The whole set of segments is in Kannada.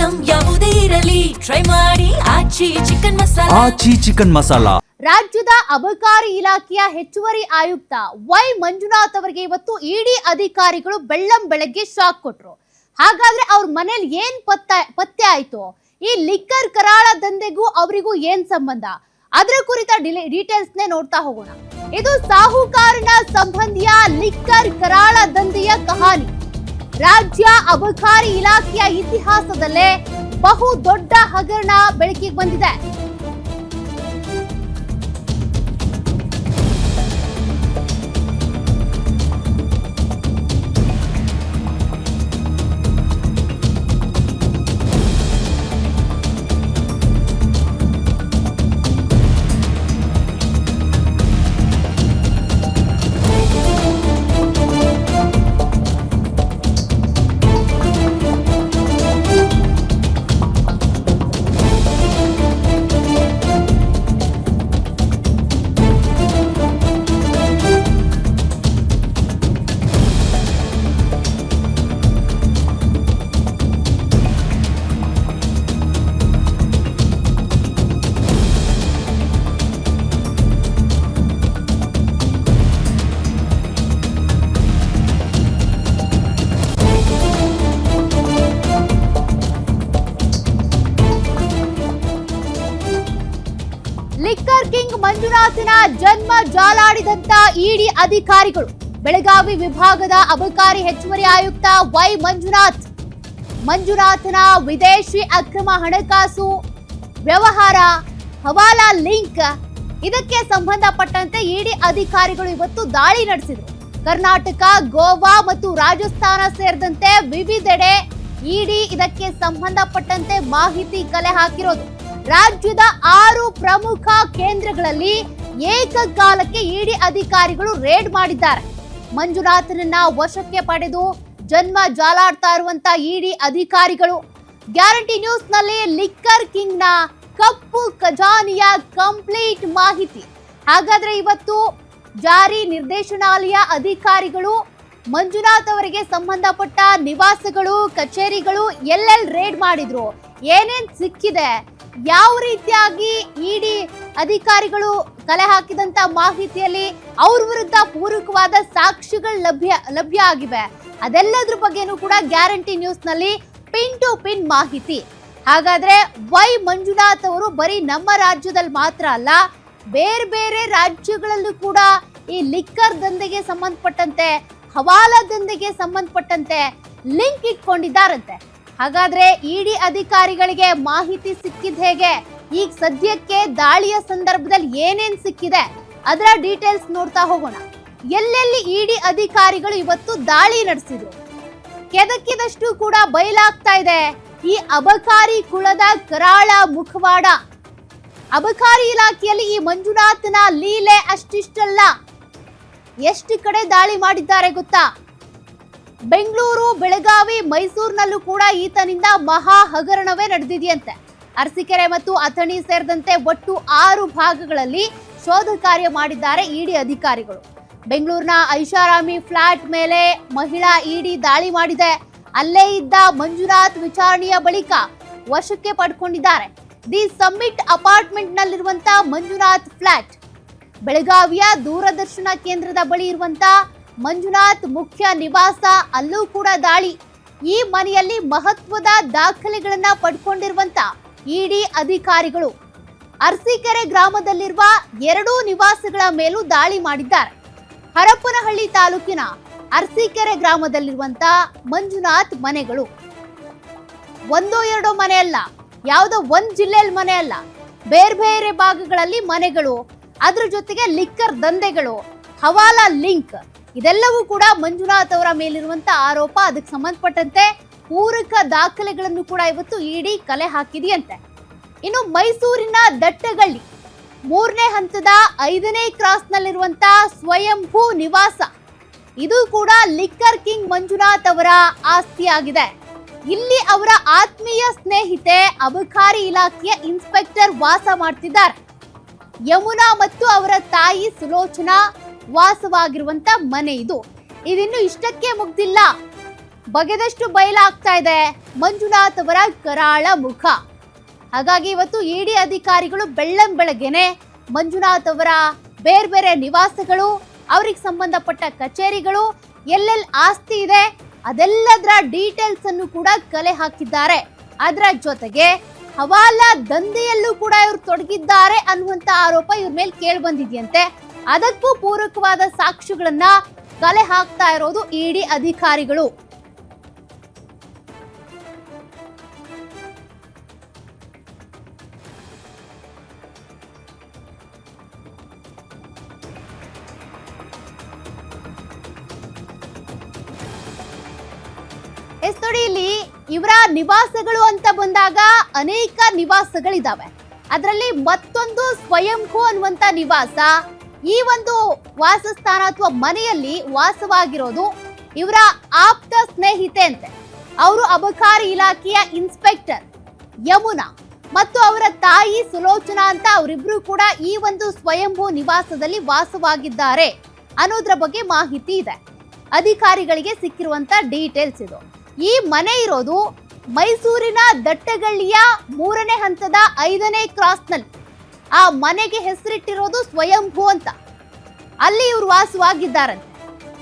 ಐಟಂ ಯಾವುದೇ ಇರಲಿ ಟ್ರೈ ಮಾಡಿ ಆಚಿ ಚಿಕನ್ ಮಸಾಲಾ. ರಾಜ್ಯದ ಅಬಕಾರಿ ಇಲಾಖೆಯ ಹೆಚ್ಚುವರಿ ಆಯುಕ್ತ ವೈ ಮಂಜುನಾಥ್ ಅವರಿಗೆ ಇವತ್ತು ಇಡಿ ಅಧಿಕಾರಿಗಳು ಬೆಳ್ಳಂಬೆಳಗ್ಗೆ ಶಾಕ್ ಕೊಟ್ರು. ಹಾಗಾದ್ರೆ ಅವ್ರ ಮನೇಲಿ ಏನ್ ಪತ್ತೆ ಆಯ್ತು? ಈ ಲಿಕ್ಕರ್ ಕರಾಳ ದಂಧೆಗೂ ಅವರಿಗೂ ಏನ್ ಸಂಬಂಧ? ಅದರ ಕುರಿತ ಡೀಟೇಲ್ಸ್ ನೇ ನೋಡ್ತಾ ಹೋಗೋಣ. ಇದು ಸಾಹುಕಾರನ ಸಂಬಂಧಿಯ ಲಿಕ್ಕರ್ ಕರಾಳ ದಂಧೆಯ ಕಹಾನಿ. ರಾಜ್ಯ ಅಬಕಾರಿ ಇಲಾಖೆಯ ಇತಿಹಾಸದಲ್ಲೇ ಬಹು ದೊಡ್ಡ ಹಗರಣ ಬೆಳಕಿಗೆ ಬಂದಿದೆ. ಲಿಕ್ಕರ್ ಕಿಂಗ್ ಮಂಜುನಾಥನ ಜನ್ಮ ಜಾಲಾಡಿದಂತ ಇಡಿ ಅಧಿಕಾರಿಗಳು ಬೆಳಗಾವಿ ವಿಭಾಗದ ಅಬಕಾರಿ ಹೆಚ್ಚುವರಿ ಆಯುಕ್ತ ವೈ ಮಂಜುನಾಥನ ವಿದೇಶಿ ಅಕ್ರಮ ಹಣಕಾಸು ವ್ಯವಹಾರ ಹವಾಲಾ ಲಿಂಕ್ ಇದಕ್ಕೆ ಸಂಬಂಧಪಟ್ಟಂತೆ ಇಡಿ ಅಧಿಕಾರಿಗಳು ಇವತ್ತು ದಾಳಿ ನಡೆಸಿದರು. ಕರ್ನಾಟಕ, ಗೋವಾ ಮತ್ತು ರಾಜಸ್ಥಾನ ಸೇರಿದಂತೆ ವಿವಿಧೆಡೆ ಇಡಿ ಇದಕ್ಕೆ ಸಂಬಂಧಪಟ್ಟಂತೆ ಮಾಹಿತಿ ಕಲೆ ಹಾಕಿರೋದು. ರಾಜ್ಯದ 6 ಪ್ರಮುಖ ಕೇಂದ್ರಗಳಲ್ಲಿ ಏಕಕಾಲಕ್ಕೆ ಇಡಿ ಅಧಿಕಾರಿಗಳು ರೇಡ್ ಮಾಡಿದ್ದಾರೆ. ಮಂಜುನಾಥನನ್ನ ವಶಕ್ಕೆ ಪಡೆದು ಜನ್ಮ ಜಾಲಾಡ್ತಾ ಇರುವಂತ ಇಡಿ ಅಧಿಕಾರಿಗಳು ಗ್ಯಾರಂಟಿ ನ್ಯೂಸ್ ನಲ್ಲಿ ಲಿಕ್ಕರ್ ಕಿಂಗ್ ನ ಕಪ್ಪು ಖಜಾನೆಯ ಕಂಪ್ಲೀಟ್ ಮಾಹಿತಿ. ಹಾಗಾದ್ರೆ ಇವತ್ತು ಜಾರಿ ನಿರ್ದೇಶನಾಲಯ ಅಧಿಕಾರಿಗಳು ಮಂಜುನಾಥ್ ಅವರಿಗೆ ಸಂಬಂಧಪಟ್ಟ ನಿವಾಸಗಳು, ಕಚೇರಿಗಳು ಎಲ್ಲೆಲ್ಲಿ ರೇಡ್ ಮಾಡಿದ್ರು, ಏನೇನ್ ಸಿಕ್ಕಿದೆ, ಯಾವ ರೀತಿಯಾಗಿ ಇಡಿ ಅಧಿಕಾರಿಗಳು ಕಲೆ ಹಾಕಿದಂತ ಮಾಹಿತಿಯಲ್ಲಿ ಅವ್ರ ವಿರುದ್ಧ ಪೂರಕವಾದ ಸಾಕ್ಷ್ಯಗಳು ಲಭ್ಯ ಆಗಿವೆ, ಅದೆಲ್ಲದ್ರ ಬಗ್ಗೆನೂ ಕೂಡ ಗ್ಯಾರಂಟಿ ನ್ಯೂಸ್ ನಲ್ಲಿ ಪಿನ್ ಟು ಪಿನ್ ಮಾಹಿತಿ. ಹಾಗಾದ್ರೆ ವೈ ಮಂಜುನಾಥ್ ಅವರು ಬರೀ ನಮ್ಮ ರಾಜ್ಯದಲ್ಲಿ ಮಾತ್ರ ಅಲ್ಲ, ಬೇರೆ ಬೇರೆ ರಾಜ್ಯಗಳಲ್ಲೂ ಕೂಡ ಈ ಲಿಕ್ಕರ್ ದಂಧೆಗೆ ಸಂಬಂಧಪಟ್ಟಂತೆ, ಹವಾಲಾ ದಂಧೆಗೆ ಸಂಬಂಧಪಟ್ಟಂತೆ ಲಿಂಕ್ ಇಟ್ಕೊಂಡಿದ್ದಾರಂತೆ. ಹಾಗಾದ್ರೆ ಇಡಿ ಅಧಿಕಾರಿಗಳಿಗೆ ಮಾಹಿತಿ ಸಿಕ್ಕಿದ ಹೇಗೆ? ಈಗ ಸದ್ಯಕ್ಕೆ ದಾಳಿಯ ಸಂದರ್ಭದಲ್ಲಿ ಏನೇನ್ ಸಿಕ್ಕಿದೆ ಅದರ ಡೀಟೇಲ್ಸ್ ನೋಡ್ತಾ ಹೋಗೋಣ. ಎಲ್ಲೆಲ್ಲಿ ಇಡಿ ಅಧಿಕಾರಿಗಳು ಇವತ್ತು ದಾಳಿ ನಡೆಸಿದ್ರು, ಕೆದಕಿದಷ್ಟು ಕೂಡ ಬಯಲಾಗ್ತಾ ಇದೆ ಈ ಅಬಕಾರಿ ಕುಳದ ಕರಾಳ ಮುಖವಾಡ. ಅಬಕಾರಿ ಇಲಾಖೆಯಲ್ಲಿ ಈ ಮಂಜುನಾಥನ ಲೀಲೆ ಅಷ್ಟಿಷ್ಟಲ್ಲ. ಎಷ್ಟು ಕಡೆ ದಾಳಿ ಮಾಡಿದ್ದಾರೆ ಗೊತ್ತಾ? ಬೆಂಗಳೂರು, ಬೆಳಗಾವಿ, ಮೈಸೂರಿನಲ್ಲೂ ಕೂಡ ಈತನಿಂದ ಮಹಾ ಹಗರಣವೇ ನಡೆದಿದೆಯಂತೆ. ಅರಸೀಕೆರೆ ಮತ್ತು ಅಥಣಿ ಸೇರಿದಂತೆ ಒಟ್ಟು 6 ಭಾಗಗಳಲ್ಲಿ ಶೋಧ ಕಾರ್ಯ ಮಾಡಿದ್ದಾರೆ ಇಡಿ ಅಧಿಕಾರಿಗಳು. ಬೆಂಗಳೂರಿನ ಐಷಾರಾಮಿ ಫ್ಲಾಟ್ ಮೇಲೆ ಮಹಿಳಾ ಇಡಿ ದಾಳಿ ಮಾಡಿದೆ. ಅಲ್ಲೇ ಇದ್ದ ಮಂಜುನಾಥ್ ವಿಚಾರಣೆಯ ಬಳಿಕ ವಶಕ್ಕೆ ಪಡ್ಕೊಂಡಿದ್ದಾರೆ. ದಿ ಸಮ್ಮಿಟ್ ಅಪಾರ್ಟ್ಮೆಂಟ್ ನಲ್ಲಿರುವಂತ ಮಂಜುನಾಥ್ ಫ್ಲಾಟ್, ಬೆಳಗಾವಿಯ ದೂರದರ್ಶನ ಕೇಂದ್ರದ ಬಳಿ ಇರುವಂತ ಮಂಜುನಾಥ್ ಮುಖ್ಯ ನಿವಾಸ, ಅಲ್ಲೂ ಕೂಡ ದಾಳಿ. ಈ ಮನೆಯಲ್ಲಿ ಮಹತ್ವದ ದಾಖಲೆಗಳನ್ನ ಪಡ್ಕೊಂಡಿರುವಂತ ಇಡಿ ಅಧಿಕಾರಿಗಳು ಅರಸೀಕೆರೆ ಗ್ರಾಮದಲ್ಲಿರುವ 2 ನಿವಾಸಗಳ ಮೇಲೂ ದಾಳಿ ಮಾಡಿದ್ದಾರೆ. ಹರಪನಹಳ್ಳಿ ತಾಲೂಕಿನ ಅರಸೀಕೆರೆ ಗ್ರಾಮದಲ್ಲಿರುವಂತ ಮಂಜುನಾಥ್ ಮನೆಗಳು ಒಂದೋ ಎರಡೋ ಮನೆ ಅಲ್ಲ, ಯಾವುದೋ ಒಂದ್ ಜಿಲ್ಲೆಯಲ್ಲಿ ಮನೆ ಅಲ್ಲ, ಬೇರೆ ಬೇರೆ ಭಾಗಗಳಲ್ಲಿ ಮನೆಗಳು, ಅದ್ರ ಜೊತೆಗೆ ಲಿಕ್ಕರ್ ದಂಧೆಗಳು, ಹವಾಲಾ ಲಿಂಕ್, ಇದೆಲ್ಲವೂ ಕೂಡ ಮಂಜುನಾಥ್ ಅವರ ಮೇಲಿರುವಂತ ಆರೋಪ. ಅದಕ್ಕೆ ಸಂಬಂಧಪಟ್ಟಂತೆ ಪೂರಕ ದಾಖಲೆಗಳನ್ನು ಕೂಡ ಇವತ್ತು ಇಡಿ ಕಲೆ ಹಾಕಿದೆಯಂತೆ. ಇನ್ನು ಮೈಸೂರಿನ ದಟ್ಟಗಳ್ಳಿ 3ನೇ ಹಂತದ 5ನೇ ಕ್ರಾಸ್ ನಲ್ಲಿರುವಂತ ಸ್ವಯಂಭೂ ನಿವಾಸ, ಇದು ಕೂಡ ಲಿಕ್ಕರ್ ಕಿಂಗ್ ಮಂಜುನಾಥ್ ಅವರ ಆಸ್ತಿಯಾಗಿದೆ. ಇಲ್ಲಿ ಅವರ ಆತ್ಮೀಯ ಸ್ನೇಹಿತೆ ಅಬಕಾರಿ ಇಲಾಖೆಯ ಇನ್ಸ್ಪೆಕ್ಟರ್ ವಾಸ ಮಾಡ್ತಿದ್ದಾರೆ. ಯಮುನಾ ಮತ್ತು ಅವರ ತಾಯಿ ಸುಲೋಚನಾ ವಾಸವಾಗಿರುವಂತ ಮನೆ ಇದು. ಇದಿನ್ನು ಇಷ್ಟಕ್ಕೆ ಮುಗ್ದಿಲ್ಲ. ಬಗೆದಷ್ಟು ಬಯಲಾಗ್ತಾ ಇದೆ ಮಂಜುನಾಥ್ ಅವರ ಕರಾಳ ಮುಖ. ಹಾಗಾಗಿ ಇವತ್ತು ಇಡಿ ಅಧಿಕಾರಿಗಳು ಬೆಳ್ಳಂಬೆಳಗ್ಗೆನೆ ಮಂಜುನಾಥ್ ಅವರ ಬೇರೆ ಬೇರೆ ನಿವಾಸಗಳು, ಅವ್ರಿಗೆ ಸಂಬಂಧಪಟ್ಟ ಕಚೇರಿಗಳು, ಎಲ್ಲೆಲ್ಲಿ ಆಸ್ತಿ ಇದೆ ಅದೆಲ್ಲದರ ಡೀಟೇಲ್ಸ್ ಅನ್ನು ಕೂಡ ಕಲೆ ಹಾಕಿದ್ದಾರೆ. ಅದರ ಜೊತೆಗೆ ಹವಾಲಾ ದಂಧೆಯಲ್ಲೂ ಕೂಡ ಇವರು ತೊಡಗಿದ್ದಾರೆ ಅನ್ನುವಂತ ಆರೋಪ ಇವ್ರ ಮೇಲೆ ಕೇಳಿ ಬಂದಿದೆಯಂತೆ. ಅದಕ್ಕೂ ಪೂರಕವಾದ ಸಾಕ್ಷ್ಯಗಳನ್ನ ಕಲೆ ಹಾಕ್ತಾ ಇರೋದು ಇಡಿ ಅಧಿಕಾರಿಗಳು. ನೋಡಿ, ಇಲ್ಲಿ ಇವರ ನಿವಾಸಗಳು ಅಂತ ಬಂದಾಗ ಅನೇಕ ನಿವಾಸಗಳಿದಾವೆ. ಅದರಲ್ಲಿ ಮತ್ತೊಂದು ಸ್ವಯಂಭೂ ಅನ್ನುವಂತ ನಿವಾಸ, ಈ ಒಂದು ವಾಸಸ್ಥಾನ ಅಥವಾ ಮನೆಯಲ್ಲಿ ವಾಸವಾಗಿರೋದು ಇವರ ಆಪ್ತ ಸ್ನೇಹಿತೆ ಅಂತೆ. ಅವರು ಅಬಕಾರಿ ಇಲಾಖೆಯ ಇನ್ಸ್ಪೆಕ್ಟರ್ ಯಮುನಾ ಮತ್ತು ಅವರ ತಾಯಿ ಸುಲೋಚನಾ ಅಂತ ಅವರಿಬ್ರು ಕೂಡ ಈ ಒಂದು ಸ್ವಯಂಭೂ ನಿವಾಸದಲ್ಲಿ ವಾಸವಾಗಿದ್ದಾರೆ ಅನ್ನೋದ್ರ ಬಗ್ಗೆ ಮಾಹಿತಿ ಇದೆ. ಅಧಿಕಾರಿಗಳಿಗೆ ಸಿಕ್ಕಿರುವಂತ ಡೀಟೇಲ್ಸ್ ಇದು. ಈ ಮನೆ ಇರೋದು ಮೈಸೂರಿನ ದಟ್ಟಗಳ್ಳಿಯ 3ನೇ ಹಂತದ 5ನೇ ಕ್ರಾಸ್ನಲ್ಲಿ. ಆ ಮನೆಗೆ ಹೆಸರಿಟ್ಟಿರೋದು ಸ್ವಯಂಭೂ ಅಂತ. ಅಲ್ಲಿ ಇವರು ವಾಸವಾಗಿದ್ದಾರಂತೆ.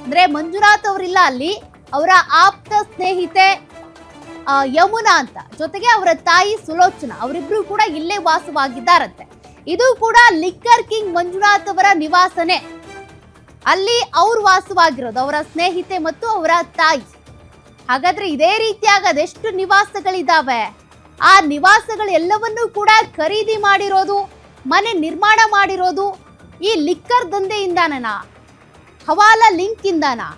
ಅಂದ್ರೆ ಮಂಜುನಾಥ್ ಅವರಿಲ್ಲ ಅಲ್ಲಿ, ಅವರ ಆಪ್ತ ಸ್ನೇಹಿತೆ ಯಮುನಾ ಅಂತ, ಜೊತೆಗೆ ಅವರ ತಾಯಿ ಸುಲೋಚನಾ, ಅವರಿಬ್ರು ಕೂಡ ಇಲ್ಲೇ ವಾಸವಾಗಿದ್ದಾರಂತೆ. ಇದು ಕೂಡ ಲಿಕ್ಕರ್ ಕಿಂಗ್ ಮಂಜುನಾಥ್ ಅವರ ನಿವಾಸನೇ. ಅಲ್ಲಿ ಅವ್ರು ವಾಸವಾಗಿರೋದು, ಅವರ ಸ್ನೇಹಿತೆ ಮತ್ತು ಅವರ ತಾಯಿ. ಹಾಗಾದ್ರೆ ಇದೇ ರೀತಿಯಾಗಿ ಅದೆಷ್ಟು ನಿವಾಸಗಳಿದಾವೆ, ಆ ನಿವಾಸಗಳೆಲ್ಲವನ್ನೂ ಕೂಡ ಖರೀದಿ ಮಾಡಿರೋದು, ಮನೆ ನಿರ್ಮಾಣ ಮಾಡಿರೋದು ಈ ಲಿಕ್ಕರ್ ದಂಧೆಯಿಂದಾನಾ, ಹವಾಲಾ ಲಿಂಕ್ ಇಂದಾನಾ?